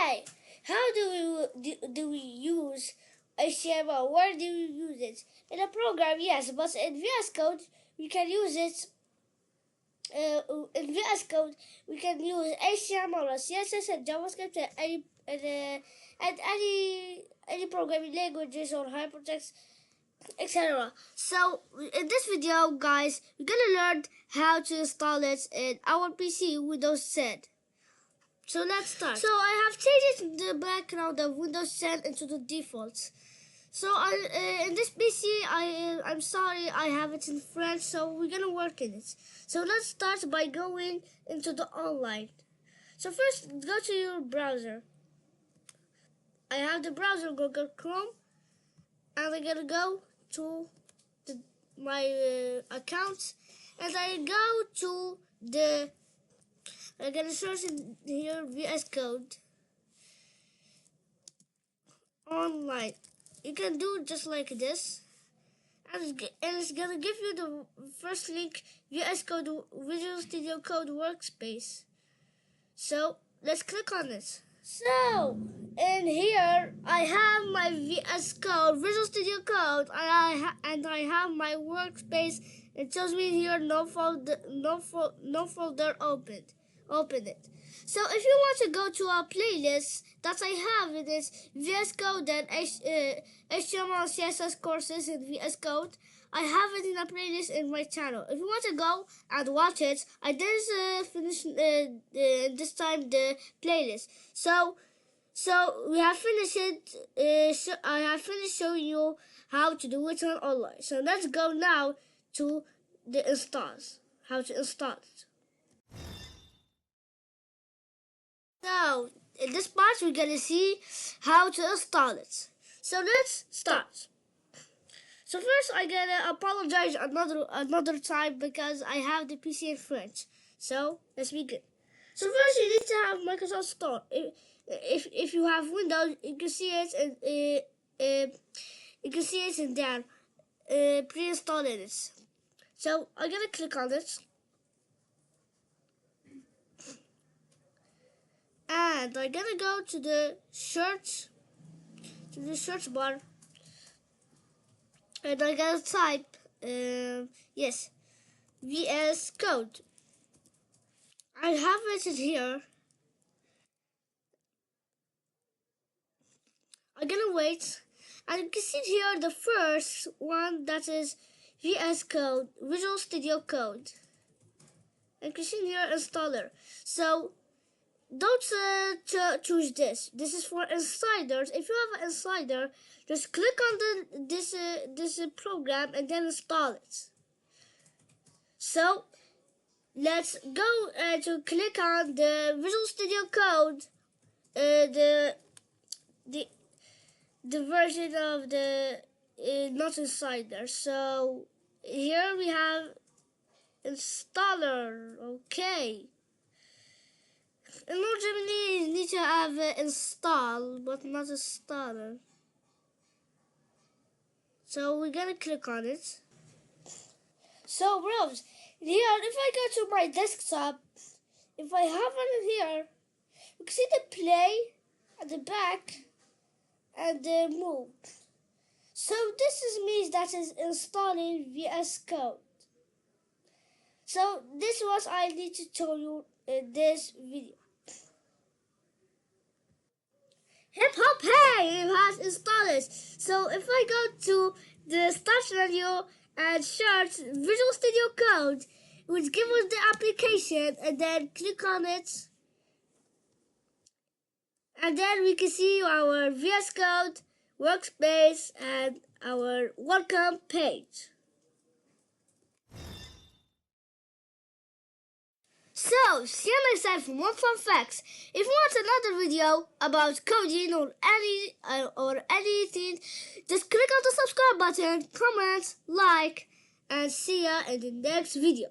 Hi, how do we use HTML? Where do we use it? In a program, yes, but in VS Code we can use it. In VS Code we can use HTML, CSS, and JavaScript, and any programming languages or hypertext, etc. So in this video, guys, we're gonna learn how to install it in our PC Windows 10. So let's start. So I have changed the background of Windows 10 into the defaults. So in this PC, I'm sorry, I have it in French, so we're gonna work in it. So let's start by going into the online. So first, go to your browser. I have the browser Google Chrome, and I'm gonna go to my account, and I go to I'm gonna search in here VS Code online. You can do just like this, and it's gonna give you the first link, VS Code Visual Studio Code Workspace. So let's click on it. So in here I have my VS Code Visual Studio Code, and I have my workspace. It tells me here no folder opened. Open it. So if you want to go to our playlist that I have, it is VS Code and HTML CSS courses in VS Code. I have it in a playlist in my channel. If you want to go and watch it, I didn't finish this time the playlist. So we have finished it. I have finished showing you how to do it online. So let's go now to the installs. How to install it. Now, in this part, we're gonna see how to install it. So let's start. So first, I gotta apologize another time because I have the PC in French. So let's begin. So first, you need to have Microsoft Store. If you have Windows, you can see it and you can see it in there. Pre-installing it. So I'm gonna click on it. And I'm gonna go to the search bar, and I'm gonna type yes, VS Code. I have it in here. I'm gonna wait, and you can see here the first one, that is VS Code Visual Studio Code. And you can see here installer. So don't choose this. This is for insiders. If you have an insider, just click on this program and then install it. So let's go to click on the Visual Studio Code, the version of the not insider. So here we have installer. Okay. In Germany, you need to have install, but not installer. So we're gonna click on it. So bros, here if I go to my desktop, if I have it in here, you can see the play at the back and the move. So this means that is installing VS Code. So this was I need to tell you in this video. Hip hop, hey, it has installed it. So if I go to the start menu and search Visual Studio Code, it would give us the application, and then click on it, and then we can see our VS Code workspace and our welcome page. So, see you next time for more fun facts. If you want another video about coding or anything, just click on the subscribe button, comment, like, and see ya in the next video.